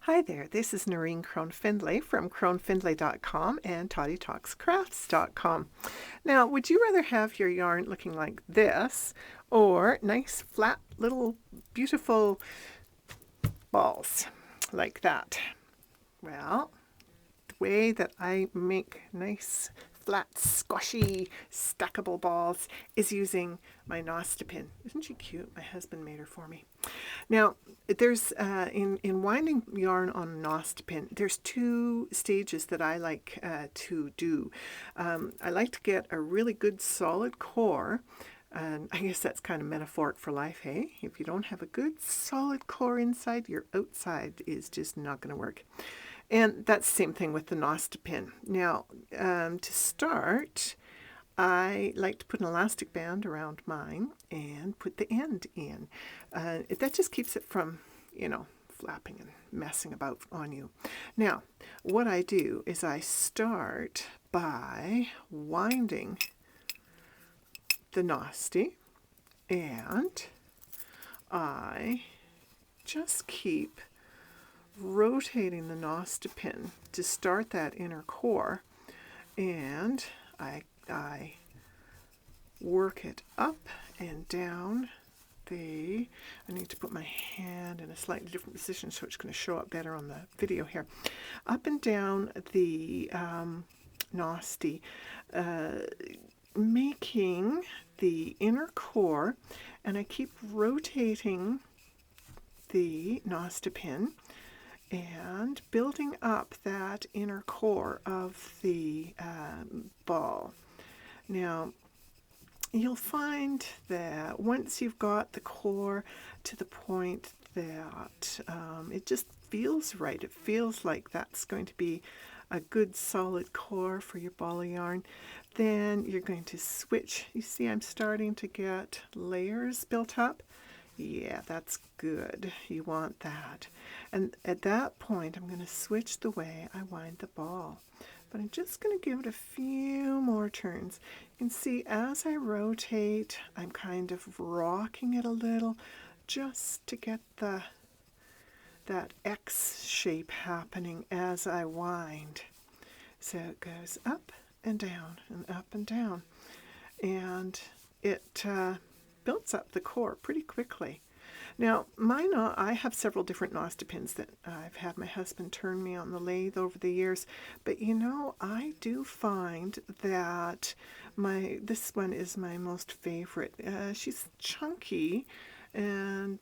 Hi there, this is Noreen Crone-Findlay from cronefindlay.com and toddytalkscrafts.com. Now, would you rather have your yarn looking like this or nice, flat, little, beautiful balls like that? Well, the way that I make nice, flat, squashy, stackable balls is using my nostepinne. Isn't she cute? My husband made her for me. Now, there's in winding yarn on nostepinne, there's two stages that I like to do. I like to get a really good solid core, and I guess that's kind of metaphoric for life, hey? If you don't have a good solid core inside, your outside is just not going to work. And that's the same thing with the nostepinne. Now, to start, I like to put an elastic band around mine and put the end in. That just keeps it from, flapping and messing about on you. Now, what I do is I start by winding the nostie, and I just keep rotating the nostepinne to start that inner core, and I work it up and down I need to put my hand in a slightly different position so it's going to show up better on the video here. Up and down the nostie, making the inner core, and I keep rotating the nostepinne and building up that inner core of the ball. Now, you'll find that once you've got the core to the point that it just feels right, it feels like that's going to be a good solid core for your ball of yarn, then you're going to switch. You see I'm starting to get layers built up. Yeah, that's good. You want that. And at that point, I'm going to switch the way I wind the ball. But I'm just going to give it a few more turns. You can see as I rotate, I'm kind of rocking it a little just to get that X shape happening as I wind. So it goes up and down and up and down. And it builds up the core pretty quickly. Now, I have several different nostepinnes that I've had my husband turn me on the lathe over the years, but I do find that this one is my most favorite. She's chunky and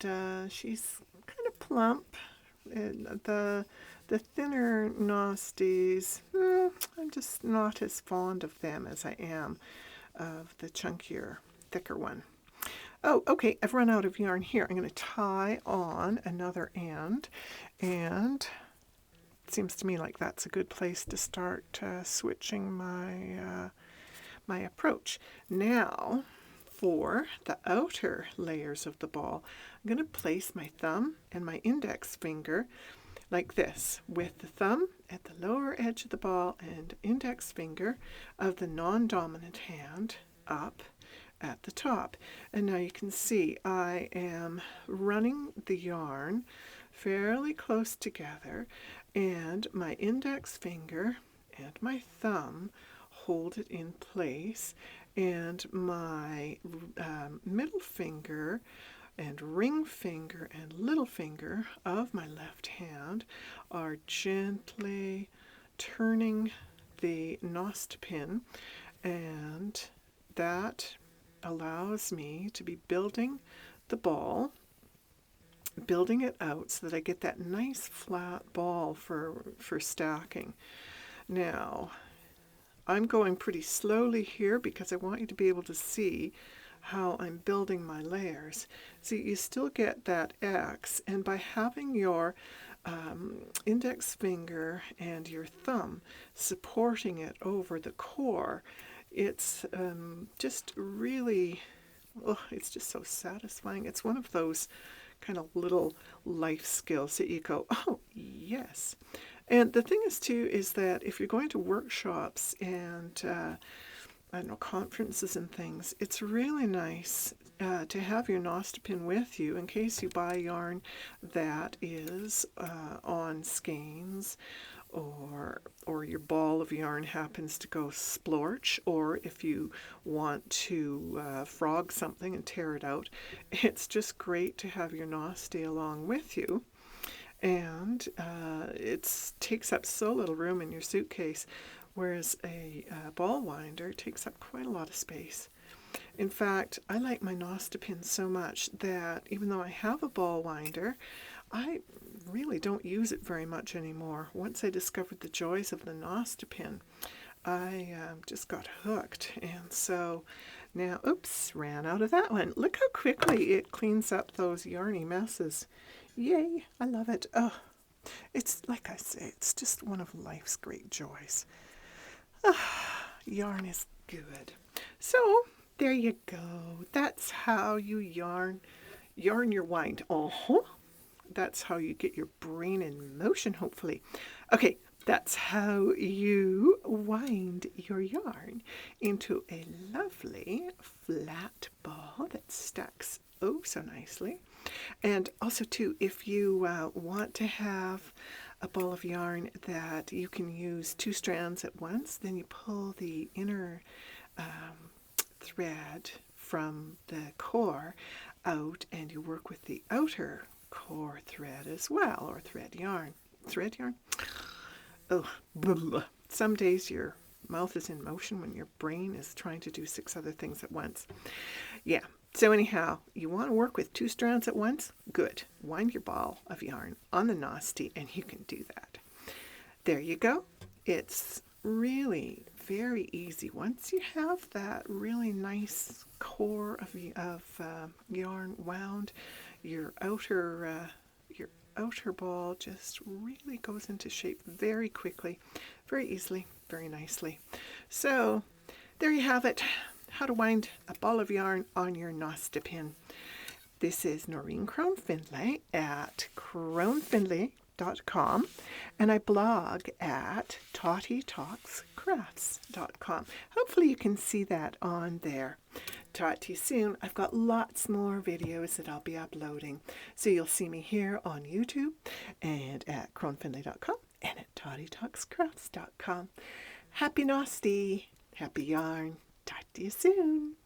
she's kind of plump. The thinner nostes, I'm just not as fond of them as I am of the chunkier, thicker one. Oh, okay, I've run out of yarn here. I'm going to tie on another end, and it seems to me like that's a good place to start switching my approach. Now, for the outer layers of the ball, I'm going to place my thumb and my index finger like this, with the thumb at the lower edge of the ball and index finger of the non-dominant hand up at the top. And now you can see I am running the yarn fairly close together, and my index finger and my thumb hold it in place, and my middle finger and ring finger and little finger of my left hand are gently turning the nostepinne, and that allows me to be building the ball, building it out so that I get that nice flat ball for stacking. Now, I'm going pretty slowly here because I want you to be able to see how I'm building my layers. See, you still get that X, and by having your index finger and your thumb supporting it over the core, it's just really, it's just so satisfying. It's one of those kind of little life skills that you go, oh, yes. And the thing is, too, is that if you're going to workshops and, conferences and things, it's really nice to have your nostepinne with you in case you buy yarn that is on skeins, or your ball of yarn happens to go splorch, or if you want to frog something and tear it out. It's just great to have your nostie along with you. And it takes up so little room in your suitcase, whereas a ball winder takes up quite a lot of space. In fact, I like my nostepinne so much that even though I have a ball winder, I really don't use it very much anymore. Once I discovered the joys of the nostepinne, I just got hooked. And so now, oops, ran out of that one. Look how quickly it cleans up those yarny messes. Yay, I love it. Oh, it's like I say, it's just one of life's great joys. Yarn is good. So there you go. That's how you yarn your wind. That's how you get your brain in motion, hopefully. Okay, that's how you wind your yarn into a lovely flat ball that stacks oh so nicely. And also too, if you want to have a ball of yarn that you can use 2 strands at once, then you pull the inner thread from the core out and you work with the outer core thread as well, or thread yarn. Thread yarn? Oh, blah. Some days your mouth is in motion when your brain is trying to do 6 other things at once. Yeah, so anyhow, you want to work with 2 strands at once? Good. Wind your ball of yarn on the nostie and you can do that. There you go. It's really very easy. Once you have that really nice core of yarn wound, your outer ball just really goes into shape very quickly, very easily, very nicely. So there you have it, how to wind a ball of yarn on your nostepinne. This is Noreen Crone-Findlay at cronefindlay.com, and I blog at tottytalkscrafts.com. Hopefully you can see that on there. Talk to you soon. I've got lots more videos that I'll be uploading. So you'll see me here on YouTube and at cronefindlay.com and at tottytalkscrafts.com. Happy nostie, happy yarn. Talk to you soon.